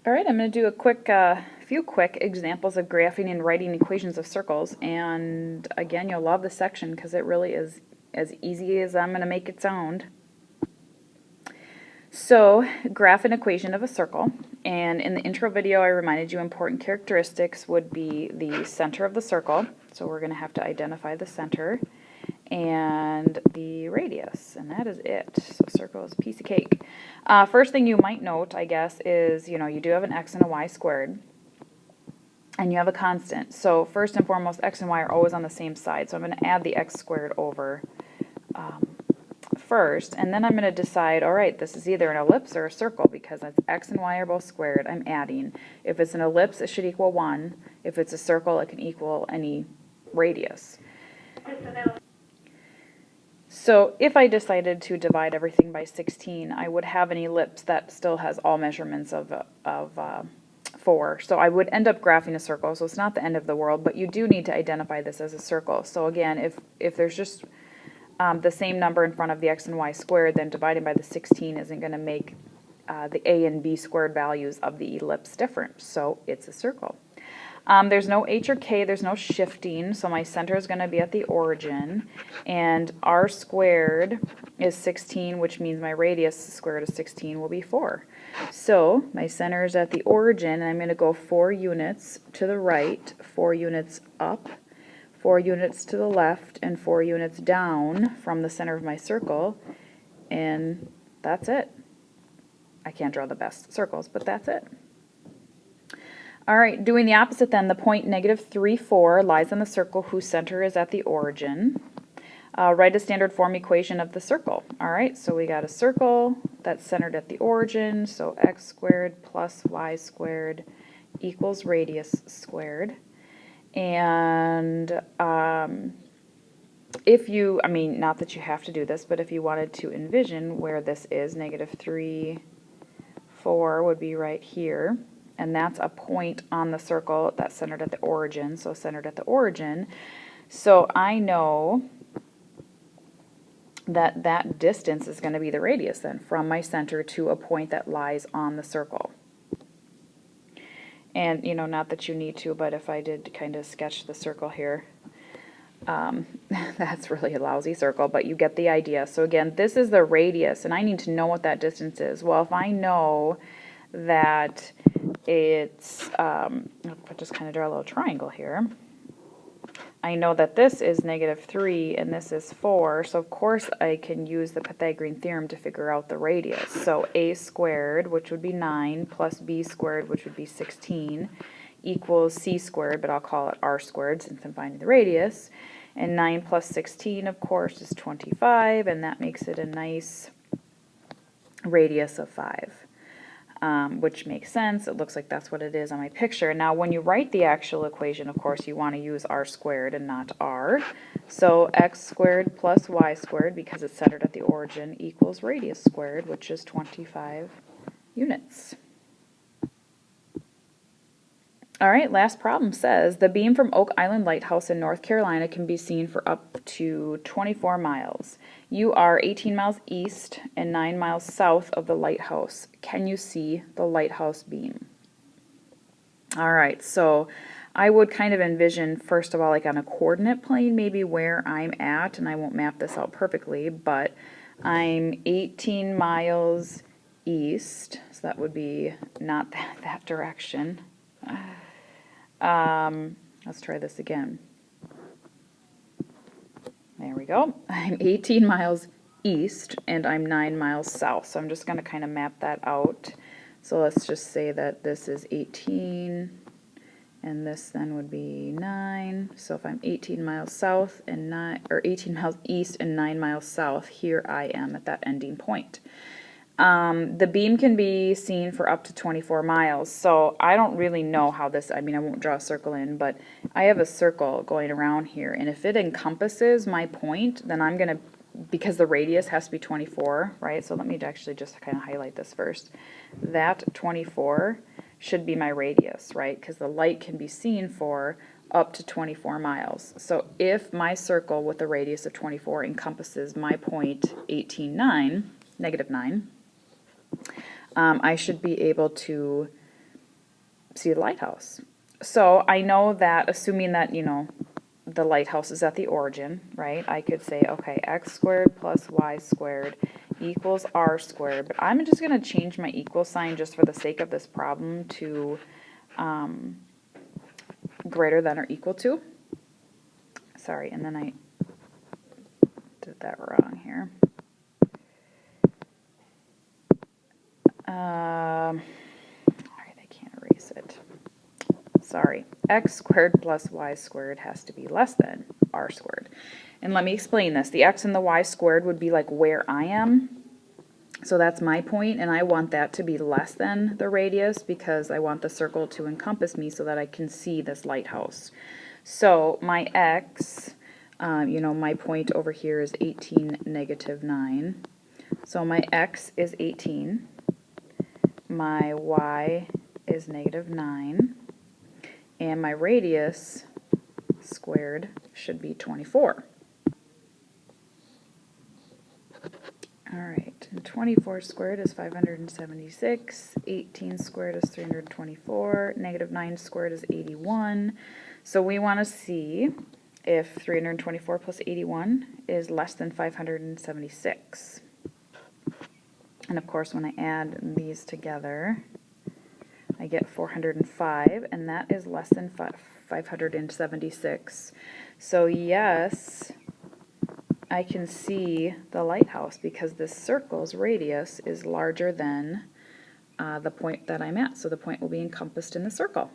All right, I'm going to do a quick, few quick examples of graphing and writing equations of circles, and again, you'll love this section because it really is as easy as I'm going to make it sound. So, graph an equation of a circle, and in the intro video I reminded you important characteristics would be the center of the circle, so we're going to have to identify the center, and the radius, and that is it. So circle is a piece of cake. First thing you might note, I guess, is, you do have an x and a y squared, and you have a constant. So first and foremost, x and y are always on the same side, so I'm going to add the x squared over first, and then I'm going to decide, all right, this is either an ellipse or a circle, because it's x and y are both squared, I'm adding. If it's an ellipse, it should equal 1. If it's a circle, it can equal any radius. So if I decided to divide everything by 16, I would have an ellipse that still has all measurements of 4. So I would end up graphing a circle, so it's not the end of the world, but you do need to identify this as a circle. So again, if there's just the same number in front of the x and y squared, then dividing by the 16 isn't going to make the a and b squared values of the ellipse different, so it's a circle. There's no h or k, there's no shifting, so my center is going to be at the origin, and r squared is 16, which means my radius square root of 16 will be 4. So my center is at the origin, and I'm going to go 4 units to the right, 4 units up, 4 units to the left, and 4 units down from the center of my circle, and that's it. I can't draw the best circles, but that's it. All right, doing the opposite then, the point -3, 4 lies on the circle whose center is at the origin. Write a standard form equation of the circle. All right, so we got a circle that's centered at the origin, so x squared plus y squared equals radius squared. And if you, not that you have to do this, but if you wanted to envision where this is, -3, 4 would be right here. And that's a point on the circle that's centered at the origin, so centered at the origin. So I know that that distance is going to be the radius then, from my center to a point that lies on the circle. And, not that you need to, but if I did kind of sketch the circle here, that's really a lousy circle, but you get the idea. So again, this is the radius, and I need to know what that distance is. Well, if I know that it's, I'll just kind of draw a little triangle here. I know that this is -3 and this is 4, so of course I can use the Pythagorean theorem to figure out the radius. So a squared, which would be 9, plus b squared, which would be 16, equals c squared, but I'll call it r squared since I'm finding the radius. And 9 plus 16, of course, is 25, and that makes it a nice radius of 5. Which makes sense. It looks like that's what it is on my picture. Now, when you write the actual equation, of course, you want to use r squared and not r. So x squared plus y squared, because it's centered at the origin, equals radius squared, which is 25 units. All right, last problem says, the beam from Oak Island Lighthouse in North Carolina can be seen for up to 24 miles. You are 18 miles east and 9 miles south of the lighthouse. Can you see the lighthouse beam? All right, so I would kind of envision, first of all, like on a coordinate plane, maybe where I'm at, and I won't map this out perfectly, but I'm 18 miles east, so that would be not that direction. Let's try this again. There we go. I'm 18 miles east and I'm 9 miles south. So I'm just going to kind of map that out. So let's just say that this is 18 and this then would be 9. So if I'm 18 miles south and 18 miles east and 9 miles south, here I am at that ending point. The beam can be seen for up to 24 miles, so I don't really know how this, I won't draw a circle in, but I have a circle going around here, and if it encompasses my point, then I'm going to, because the radius has to be 24, right, so let me actually just kind of highlight this first. That 24 should be my radius, right, because the light can be seen for up to 24 miles. So if my circle with a radius of 24 encompasses my point 18, -9, I should be able to see the lighthouse. So I know that, assuming that, you know, the lighthouse is at the origin, right? I could say, okay, x squared plus y squared equals r squared, but I'm just going to change my equal sign just for the sake of this problem to greater than or equal to. Sorry, and then I did that wrong here. All right, I can't erase it. Sorry, x squared plus y squared has to be less than r squared. And let me explain this. The x and the y squared would be like where I am. So that's my point, and I want that to be less than the radius because I want the circle to encompass me so that I can see this lighthouse. So my x, you know, my point over here is 18, negative 9. So my x is 18. My y is negative 9. And my radius squared should be 24. All right, and 24 squared is 576, 18 squared is 324, negative 9 squared is 81. So we want to see if 324 plus 81 is less than 576. And of course, when I add these together, I get 405, and that is less than 576. So yes, I can see the lighthouse because this circle's radius is larger than the point that I'm at. So the point will be encompassed in the circle.